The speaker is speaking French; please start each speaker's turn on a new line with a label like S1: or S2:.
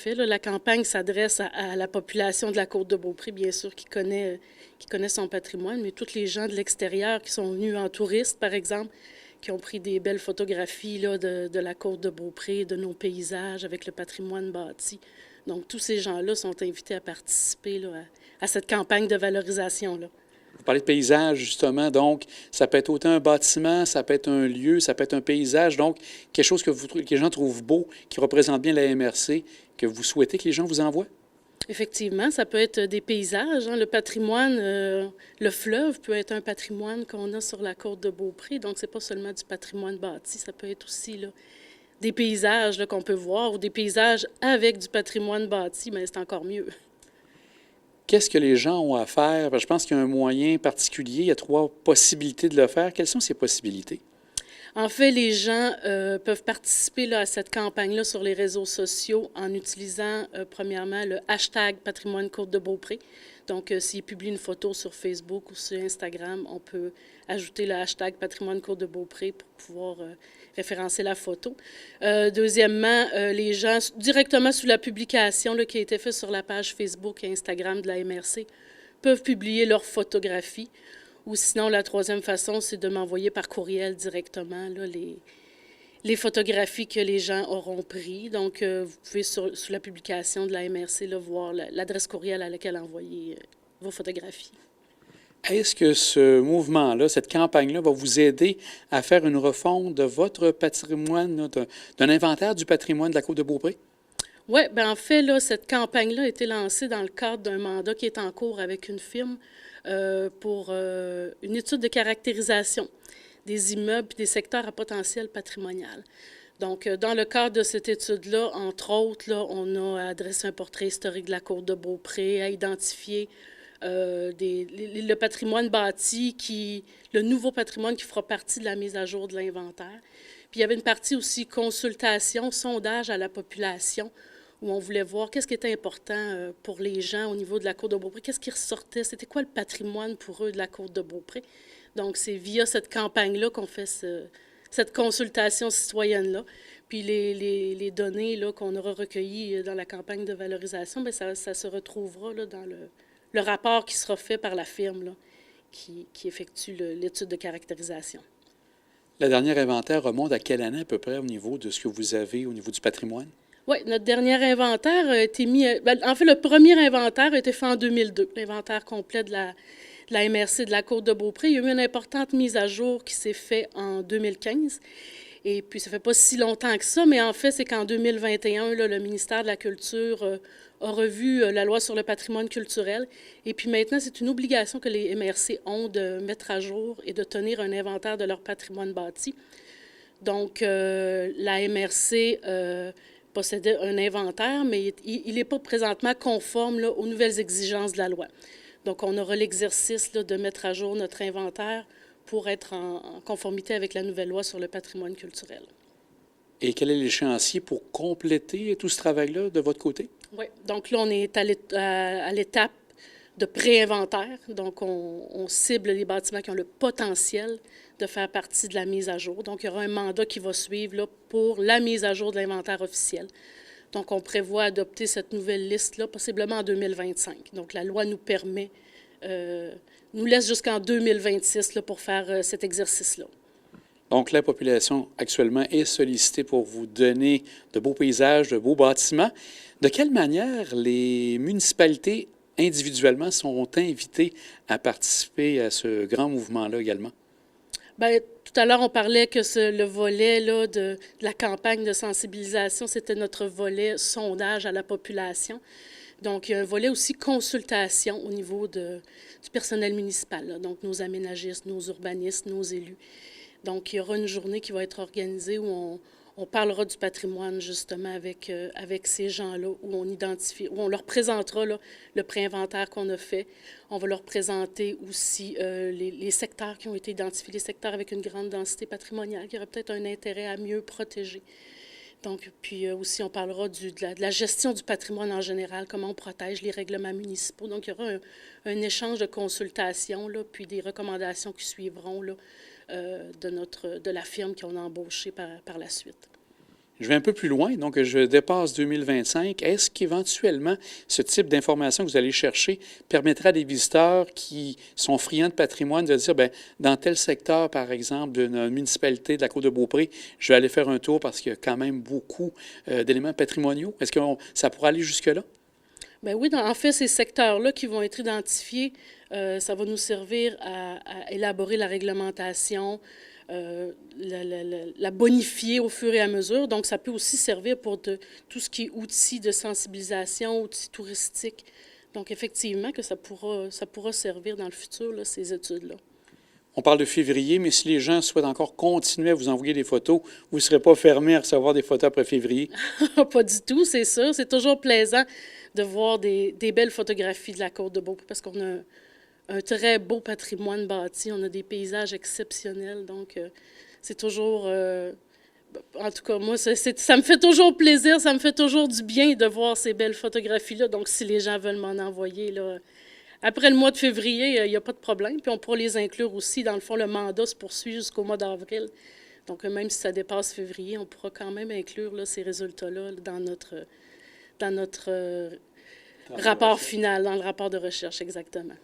S1: fait. Là, la campagne s'adresse à la population de la Côte-de-Beaupré, bien sûr, qui connaît son patrimoine, mais tous les gens de l'extérieur qui sont venus en touriste, par exemple, qui ont pris des belles photographies là, de la Côte-de-Beaupré, de nos paysages avec le patrimoine bâti. Donc, tous ces gens-là sont invités à participer là, à cette campagne de valorisation-là.
S2: Vous parlez de paysage, justement, donc ça peut être autant un bâtiment, ça peut être un lieu, ça peut être un paysage, donc quelque chose que les gens trouvent beau, qui représente bien la MRC, que vous souhaitez que les gens vous envoient?
S1: Effectivement, ça peut être des paysages. Hein. Le patrimoine, le fleuve peut être un patrimoine qu'on a sur la côte de Beaupré. Donc, c'est pas seulement du patrimoine bâti, ça peut être aussi là, des paysages là, qu'on peut voir ou des paysages avec du patrimoine bâti, mais c'est encore mieux.
S2: Qu'est-ce que les gens ont à faire? Parce que je pense qu'il y a un moyen particulier, il y a 3 possibilités de le faire. Quelles sont ces possibilités?
S1: En fait, les gens peuvent participer là, à cette campagne-là sur les réseaux sociaux en utilisant premièrement le hashtag Patrimoine Côte de Beaupré. Donc, s'ils publient une photo sur Facebook ou sur Instagram, on peut ajouter le hashtag Patrimoine Côte de Beaupré pour pouvoir référencer la photo. Deuxièmement, les gens, directement sous la publication là, qui a été faite sur la page Facebook et Instagram de la MRC, peuvent publier leurs photographies. Ou sinon, la troisième façon, c'est de m'envoyer par courriel directement là, les photographies que les gens auront prises. Donc, vous pouvez, sous la publication de la MRC, là, voir l'adresse courriel à laquelle envoyer vos photographies.
S2: Est-ce que ce mouvement-là, cette campagne-là, va vous aider à faire une refonte de votre patrimoine, d'un inventaire du patrimoine de la Côte-de-Beaupré?
S1: Oui, bien en fait, là, cette campagne-là a été lancée dans le cadre d'un mandat qui est en cours avec une firme pour une étude de caractérisation des immeubles et des secteurs à potentiel patrimonial. Donc, dans le cadre de cette étude-là, entre autres, là, on a adressé un portrait historique de la côte de Beaupré, à identifier le patrimoine bâti, le nouveau patrimoine qui fera partie de la mise à jour de l'inventaire. Puis, il y avait une partie aussi consultation, sondage à la population, où on voulait voir qu'est-ce qui était important pour les gens au niveau de la côte de Beaupré, qu'est-ce qui ressortait, c'était quoi le patrimoine pour eux de la côte de Beaupré. Donc, c'est via cette campagne-là qu'on fait cette consultation citoyenne-là. Puis les données là, qu'on aura recueillies dans la campagne de valorisation, bien, ça se retrouvera là, dans le rapport qui sera fait par la firme là, qui effectue l'étude de caractérisation.
S2: Le dernier inventaire remonte à quelle année à peu près au niveau de ce que vous avez au niveau du patrimoine?
S1: Oui, notre dernier inventaire a été mis... en fait, le premier inventaire a été fait en 2002, l'inventaire complet de la MRC de la côte de Beaupré. Il y a eu une importante mise à jour qui s'est faite en 2015. Et puis, ça ne fait pas si longtemps que ça, mais en fait, c'est qu'en 2021, là, le ministère de la Culture a revu la loi sur le patrimoine culturel. Et puis maintenant, c'est une obligation que les MRC ont de mettre à jour et de tenir un inventaire de leur patrimoine bâti. Donc, la MRC possédait un inventaire, mais il n'est pas présentement conforme là, aux nouvelles exigences de la loi. Donc, on aura l'exercice là, de mettre à jour notre inventaire pour être en conformité avec la nouvelle loi sur le patrimoine culturel.
S2: Et quel est l'échéancier pour compléter tout ce travail-là de votre côté?
S1: Oui, donc là, on est à l'étape de pré-inventaire. Donc, on cible les bâtiments qui ont le potentiel de faire partie de la mise à jour. Donc, il y aura un mandat qui va suivre là, pour la mise à jour de l'inventaire officiel. Donc, on prévoit adopter cette nouvelle liste-là possiblement en 2025. Donc, la loi nous permet, nous laisse jusqu'en 2026 là, pour faire cet exercice-là.
S2: Donc, la population actuellement est sollicitée pour vous donner de beaux paysages, de beaux bâtiments. De quelle manière les municipalités individuellement sont invitées à participer à ce grand mouvement-là également?
S1: Bien, tout à l'heure, on parlait que le volet là, de la campagne de sensibilisation, c'était notre volet sondage à la population. Donc, il y a un volet aussi consultation au niveau du personnel municipal, là, donc nos aménagistes, nos urbanistes, nos élus. Donc, il y aura une journée qui va être organisée où on parlera du patrimoine, justement, avec ces gens-là, où on leur présentera là, le pré-inventaire qu'on a fait. On va leur présenter aussi les secteurs qui ont été identifiés, les secteurs avec une grande densité patrimoniale, qui auraient peut-être un intérêt à mieux protéger. Donc, puis aussi, on parlera de la gestion du patrimoine en général, comment on protège les règlements municipaux. Donc, il y aura un échange de consultations, là, puis des recommandations qui suivront là, de la firme qu'on a embauchée par la suite.
S2: Je vais un peu plus loin, donc je dépasse 2025. Est-ce qu'éventuellement, ce type d'information que vous allez chercher permettra à des visiteurs qui sont friands de patrimoine de dire, bien, dans tel secteur, par exemple, d'une municipalité de la Côte-de-Beaupré, je vais aller faire un tour parce qu'il y a quand même beaucoup d'éléments patrimoniaux? Est-ce que ça pourra aller jusque-là?
S1: Bien oui, en fait, ces secteurs-là qui vont être identifiés, ça va nous servir à élaborer la réglementation, la bonifier au fur et à mesure. Donc, ça peut aussi servir pour tout ce qui est outils de sensibilisation, outils touristiques. Donc, effectivement, que ça pourra servir dans le futur, là, ces études-là.
S2: On parle de février, mais si les gens souhaitent encore continuer à vous envoyer des photos, vous ne serez pas fermé à recevoir des photos après février?
S1: Pas du tout, c'est sûr. C'est toujours plaisant de voir des belles photographies de la Côte-de-Beaupré parce qu'on a un très beau patrimoine bâti. On a des paysages exceptionnels. Donc, c'est toujours... en tout cas, moi, ça me fait toujours plaisir, ça me fait toujours du bien de voir ces belles photographies-là. Donc, si les gens veulent m'en envoyer, là, après le mois de février, il n'y a pas de problème. Puis, on pourra les inclure aussi. Dans le fond, le mandat se poursuit jusqu'au mois d'avril. Donc, même si ça dépasse février, on pourra quand même inclure là, ces résultats-là dans notre rapport final, dans le rapport de recherche, exactement.